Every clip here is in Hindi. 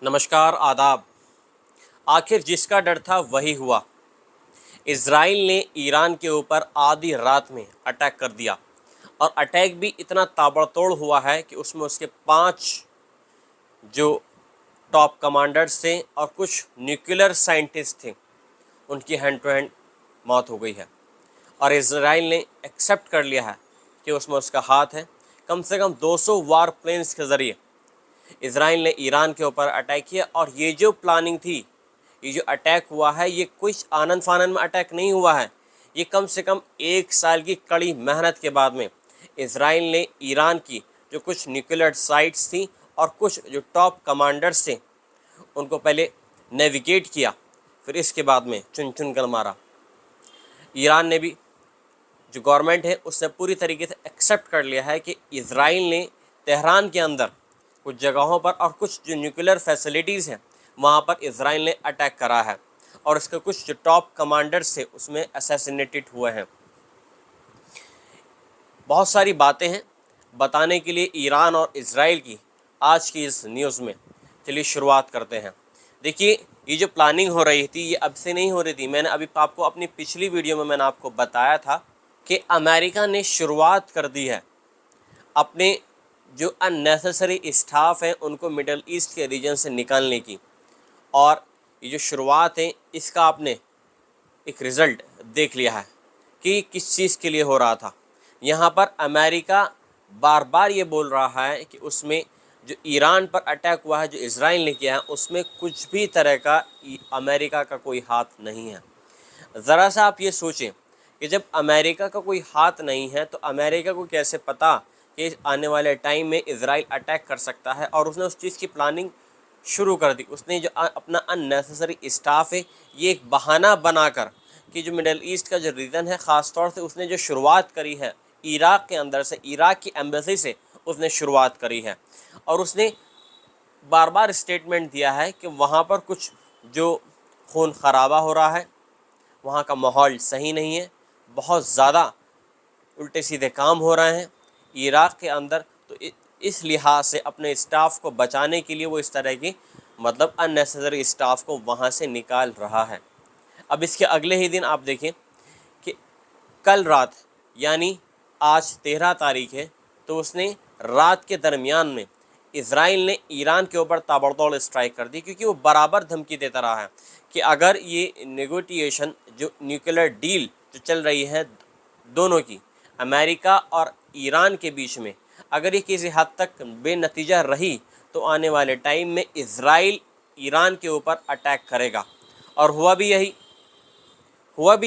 नमस्कार आदाब। आखिर जिसका डर था वही हुआ। इज़राइल ने ईरान के ऊपर आधी रात में अटैक कर दिया और अटैक भी इतना ताबड़तोड़ हुआ है कि उसमें उसके 5 जो टॉप कमांडर्स थे और कुछ न्यूक्लियर साइंटिस्ट थे, उनकी हैंड टू हैंड मौत हो गई है। और इज़राइल ने एक्सेप्ट कर लिया है कि उसमें उसका हाथ है। कम से कम 200 वार प्लेन्स के ज़रिए इज़राइल ने ईरान के ऊपर अटैक किया। और ये जो प्लानिंग थी, ये जो अटैक हुआ है, ये कुछ आनंद फानंद में अटैक नहीं हुआ है। ये कम से कम 1 साल की कड़ी मेहनत के बाद में इज़राइल ने ईरान की जो कुछ न्यूक्लियर साइट्स थी और कुछ जो टॉप कमांडर्स थे, उनको पहले नेविगेट किया, फिर इसके बाद में चुन चुन कर मारा। ईरान ने भी, जो गवर्नमेंट है, उसने पूरी तरीके से एक्सेप्ट कर लिया है कि इज़राइल ने तेहरान के अंदर कुछ जगहों पर और कुछ जो न्यूक्लियर फैसिलिटीज़ हैं वहाँ पर इज़राइल ने अटैक करा है और इसके कुछ जो टॉप कमांडर्स थे उसमें असैसिनेटेड हुए हैं। बहुत सारी बातें हैं बताने के लिए ईरान और इज़राइल की आज की इस न्यूज़ में। चलिए शुरुआत करते हैं। देखिए, ये जो प्लानिंग हो रही थी ये अब से नहीं हो रही थी। मैंने अभी आपको अपनी पिछली वीडियो में मैंने आपको बताया था कि अमेरिका ने शुरुआत कर दी है अपने जो अननेसेसरी स्टाफ हैं उनको मिडल ईस्ट के रीजन से निकालने की। और ये जो शुरुआत है इसका आपने एक रिज़ल्ट देख लिया है कि किस चीज़ के लिए हो रहा था। यहाँ पर अमेरिका बार बार ये बोल रहा है कि उसमें जो ईरान पर अटैक हुआ है, जो इज़राइल ने किया है, उसमें कुछ भी तरह का अमेरिका का कोई हाथ नहीं है। ज़रा सा आप ये सोचें कि जब अमेरिका का कोई हाथ नहीं है तो अमेरिका को कैसे पता कि आने वाले टाइम में इज़राइल अटैक कर सकता है। और उसने उस चीज़ की प्लानिंग शुरू कर दी। उसने जो अपना अननेसेसरी स्टाफ है, ये एक बहाना बनाकर कि जो मिडल ईस्ट का जो रीजन है, ख़ास तौर से उसने जो शुरुआत करी है इराक़ के अंदर से, इराक़ की एम्बेसी से उसने शुरुआत करी है। और उसने बार बार स्टेटमेंट दिया है कि वहाँ पर कुछ जो खून खराबा हो रहा है, वहाँ का माहौल सही नहीं है, बहुत ज़्यादा उल्टे सीधे काम हो रहे हैं इराक़ के अंदर। तो इस लिहाज से अपने स्टाफ को बचाने के लिए वो इस तरह की अननेसेसरी स्टाफ को वहाँ से निकाल रहा है। अब इसके अगले ही दिन आप देखें कि कल रात, यानी आज 13 तारीख है, तो उसने रात के दरमियान में इज़राइल ने ईरान के ऊपर ताबड़तोड़ स्ट्राइक कर दी, क्योंकि वो बराबर धमकी देता रहा है कि अगर ये नेगोटिएशन, जो न्यूक्लियर डील जो चल रही है दोनों की, अमेरिका और ईरान के बीच में, अगर ये किसी हद तक बेनतीजा रही तो आने वाले टाइम में इज़राइल ईरान के ऊपर अटैक करेगा। और हुआ भी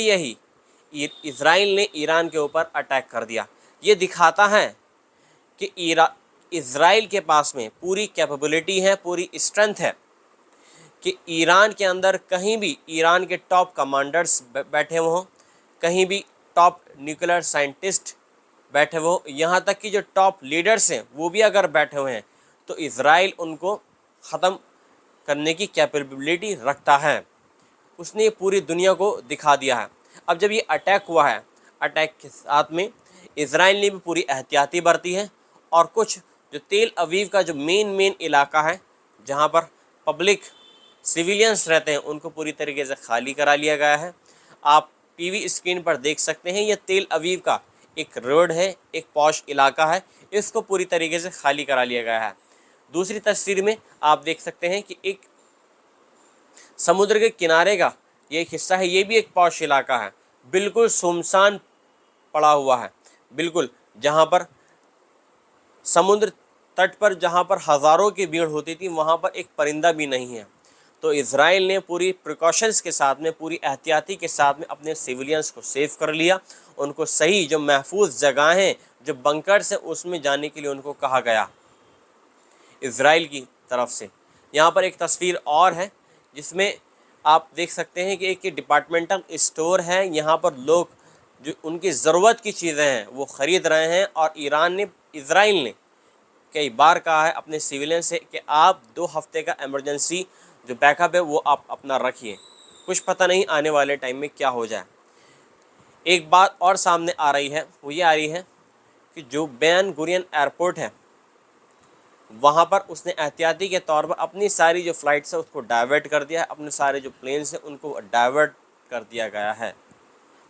यही। इज़राइल ने ईरान के ऊपर अटैक कर दिया। ये दिखाता है कि इज़राइल के पास में पूरी कैपेबिलिटी है, पूरी स्ट्रेंथ है कि ईरान के अंदर कहीं भी ईरान के टॉप कमांडर्स बैठे हुए हों, कहीं भी टॉप न्यूक्लियर साइंटिस्ट बैठे हुए हो, यहाँ तक कि जो टॉप लीडर्स हैं वो भी अगर बैठे हुए हैं, तो इज़राइल उनको ख़त्म करने की कैपेबिलिटी रखता है। उसने पूरी दुनिया को दिखा दिया है। अब जब ये अटैक हुआ है, अटैक के साथ में इज़राइल ने भी पूरी एहतियाती बरती है और कुछ जो तेल अवीव का जो मेन इलाका है, जहाँ पर पब्लिक सिविलियंस रहते हैं, उनको पूरी तरीके से खाली करा लिया गया है। आप टीवी स्क्रीन पर देख सकते हैं, ये तेल अवीव का एक रोड है, एक पॉश इलाका है, इसको पूरी तरीके से खाली करा लिया गया है। दूसरी तस्वीर में आप देख सकते हैं कि एक समुद्र के किनारे का ये एक हिस्सा है, ये भी एक पॉश इलाका है, बिल्कुल सुनसान पड़ा हुआ है, बिल्कुल जहाँ पर समुद्र तट पर जहाँ पर हज़ारों की भीड़ होती थी, वहाँ पर एक परिंदा भी नहीं है। तो इज़राइल ने पूरी प्रिकॉशंस के साथ में, पूरी एहतियाती के साथ में अपने सिविलियंस को सेव कर लिया। उनको सही जो महफूज जगहें, जो बंकर्स हैं, उसमें जाने के लिए उनको कहा गया इज़राइल की तरफ से। यहाँ पर एक तस्वीर और है जिसमें आप देख सकते हैं कि एक डिपार्टमेंटल स्टोर है। यहाँ पर लोग जो उनकी ज़रूरत की चीज़ें हैं वो ख़रीद रहे हैं। और इज़राइल ने कई बार कहा है अपने सिविलियन से कि आप 2 हफ्ते का इमरजेंसी जो बैकअप है वो आप अपना रखिए, कुछ पता नहीं आने वाले टाइम में क्या हो जाए। एक बात और सामने आ रही है, वो ये आ रही है कि जो बेन गुरियन एयरपोर्ट है वहाँ पर उसने एहतियाती के तौर पर अपनी सारी जो फ़्लाइट्स है उसको डाइवर्ट कर दिया है, अपने सारे जो प्लेन्स हैं उनको डाइवर्ट कर दिया गया है,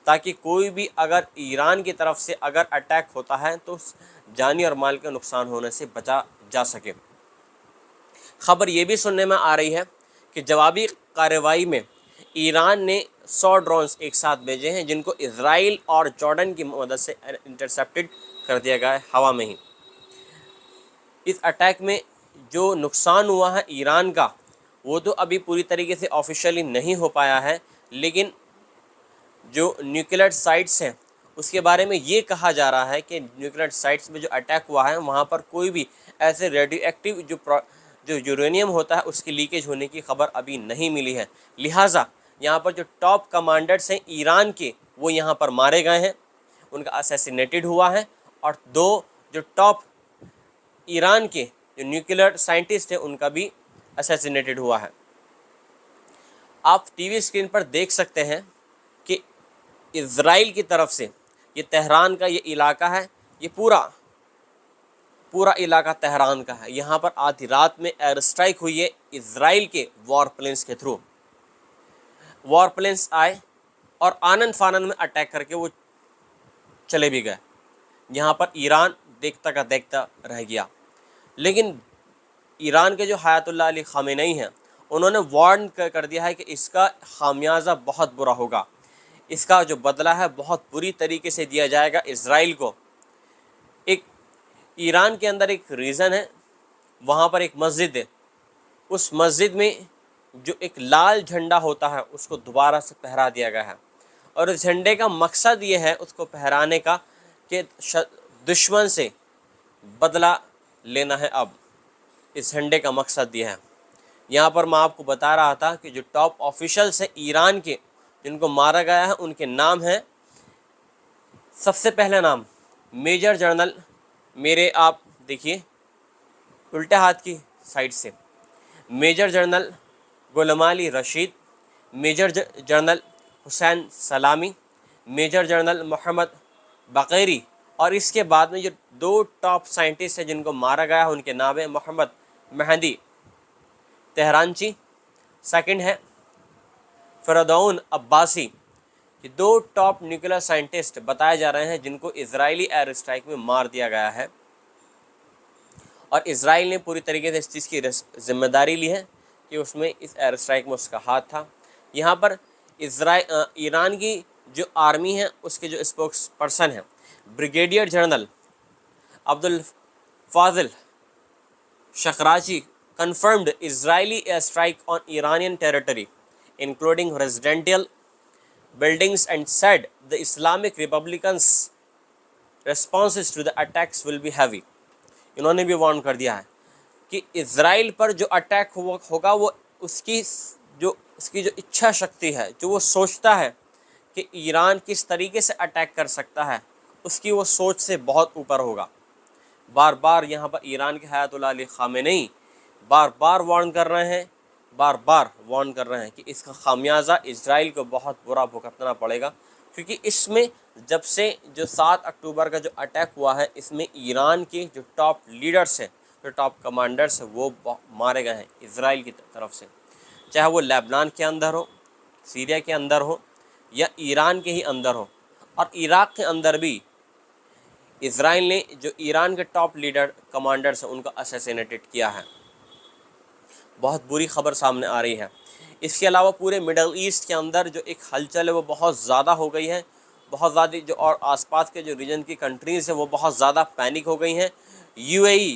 ताकि कोई भी अगर ईरान की तरफ से अगर अटैक होता है तो जानी और माल के नुकसान होने से बचा जा सके। ख़बर ये भी सुनने में आ रही है कि जवाबी कार्रवाई में ईरान ने 100 ड्रोन्स एक साथ भेजे हैं, जिनको इजराइल और जॉर्डन की मदद से इंटरसेप्टेड कर दिया गया है हवा में ही। इस अटैक में जो नुकसान हुआ है ईरान का, वो तो अभी पूरी तरीके से ऑफिशियली नहीं हो पाया है, लेकिन जो न्यूक्लियर साइट्स हैं उसके बारे में ये कहा जा रहा है कि न्यूक्लियर साइट्स में जो अटैक हुआ है वहाँ पर कोई भी ऐसे रेडियो एक्टिव जो यूरेनियम होता है उसकी लीकेज होने की खबर अभी नहीं मिली है। लिहाजा यहाँ पर जो टॉप कमांडर्स हैं ईरान के वो यहाँ पर मारे गए हैं, उनका असैसिनेटेड हुआ है, और 2 जो टॉप ईरान के जो न्यूक्लियर साइंटिस्ट हैं उनका भी असैसिनेटेड हुआ है। आप टीवी स्क्रीन पर देख सकते हैं कि इज़राइल की तरफ से ये तेहरान का ये इलाका है, ये पूरा इलाका तेहरान का है। यहाँ पर आधी रात में एयर स्ट्राइक हुई है इज़राइल के वॉर प्लेन्स के थ्रू। वॉर प्लेन्स आए और आनन फानन में अटैक करके वो चले भी गए। यहाँ पर ईरान देखता का देखता रह गया। लेकिन ईरान के जो हयातुल्लाह अली ख़ामेनेई हैं उन्होंने वार्न कर दिया है कि इसका खामियाजा बहुत बुरा होगा, इसका जो बदला है बहुत बुरी तरीके से दिया जाएगा इज़राइल को। एक ईरान के अंदर एक रीज़न है, वहाँ पर एक मस्जिद है, उस मस्जिद में जो एक लाल झंडा होता है उसको दोबारा से फहरा दिया गया है, और उस झंडे का मकसद ये है उसको फहराने का कि दुश्मन से बदला लेना है। अब इस झंडे का मकसद ये है। यहाँ पर मैं आपको बता रहा था कि जो टॉप ऑफिशियल्स हैं ईरान के जिनको मारा गया है उनके नाम हैं, सबसे पहला नाम मेजर जनरल, मेरे आप देखिए उल्टे हाथ की साइड से, मेजर जनरल गुलाम रशीद, मेजर जनरल हुसैन सलामी, मेजर जनरल मोहम्मद बकैरी, और इसके बाद में जो 2 टॉप साइंटिस्ट हैं जिनको मारा गया है उनके नाम है मोहम्मद मेहदी तेहरानची, सेकंड है फरदौन अब्बासी। ये 2 टॉप न्यूक्लियर साइंटिस्ट बताए जा रहे हैं जिनको इजरायली एयर स्ट्राइक में मार दिया गया है, और इजराइल ने पूरी तरीके से इस चीज़ की जिम्मेदारी ली है कि उसमें इस एयर स्ट्राइक में उसका हाथ था। यहाँ पर ईरान की जो आर्मी है उसके जो स्पोक्स पर्सन हैं brigadier general Abdul Fazil शकराची confirmed Israeli airstrike on Iranian territory, including residential buildings, and said the Islamic Republicans' responses to the attacks will be heavy. इन्होंने भी वार्न कर दिया है कि इज़राइल पर जो अटैक होगा वो उसकी जो इच्छा शक्ति है, जो वो सोचता है कि ईरान किस तरीके से अटैक कर सकता है, उसकी वो सोच से बहुत ऊपर होगा। बार बार यहाँ पर ईरान के हयातुल्लाह अली ख़ामेनेई बार बार वार्न कर रहे हैं कि इसका खामियाजा इज़राइल को बहुत बुरा भुगतना पड़ेगा, क्योंकि इसमें जब से जो 7 अक्टूबर का जो अटैक हुआ है इसमें ईरान के जो टॉप लीडर्स हैं, जो टॉप कमांडर्स हैं वो मारे गए हैं इज़राइल की तरफ से, चाहे वो लेबनान के अंदर हो, सीरिया के अंदर हो, या ईरान के ही अंदर हो, और इराक़ के अंदर भी इज़राइल ने जो ईरान के टॉप लीडर कमांडर्स हैं उनका असैसिनेटेड किया है। बहुत बुरी खबर सामने आ रही है। इसके अलावा पूरे मिडल ईस्ट के अंदर जो एक हलचल है वो बहुत ज़्यादा हो गई है, बहुत ज़्यादा जो और आसपास के जो रीजन की कंट्रीज़ हैं वो बहुत ज़्यादा पैनिक हो गई हैं। यूएई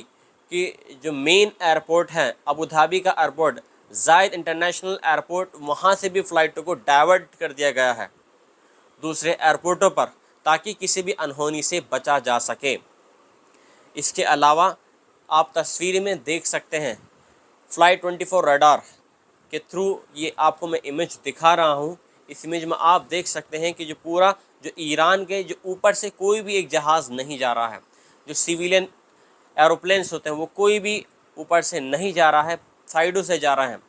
की जो मेन एयरपोर्ट है अबू धाबी का एयरपोर्ट, जायद इंटरनेशनल एयरपोर्ट, वहाँ से भी फ़्लाइटों को डाइवर्ट कर दिया गया है दूसरे एयरपोर्टों पर, ताकि किसी भी अनहोनी से बचा जा सके। इसके अलावा आप तस्वीर में देख सकते हैं फ़्लाइट 24 रडार के थ्रू, ये आपको मैं इमेज दिखा रहा हूँ। इस इमेज में आप देख सकते हैं कि जो ईरान के जो ऊपर से कोई भी एक जहाज़ नहीं जा रहा है, जो सिविलियन एरोप्लेन्स होते हैं वो कोई भी ऊपर से नहीं जा रहा है, साइडों से जा रहे हैं,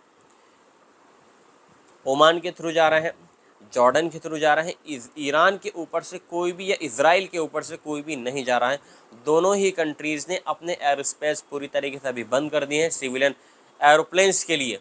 ओमान के थ्रू जा रहे हैं, जॉर्डन के थ्रू जा रहे हैं, ईरान के ऊपर से कोई भी या इजराइल के ऊपर से कोई भी नहीं जा रहा है। दोनों ही कंट्रीज़ ने अपने एयर स्पेस पूरी तरीके से अभी बंद कर दिए हैं सिविलियन एरोप्लेन्स के लिए।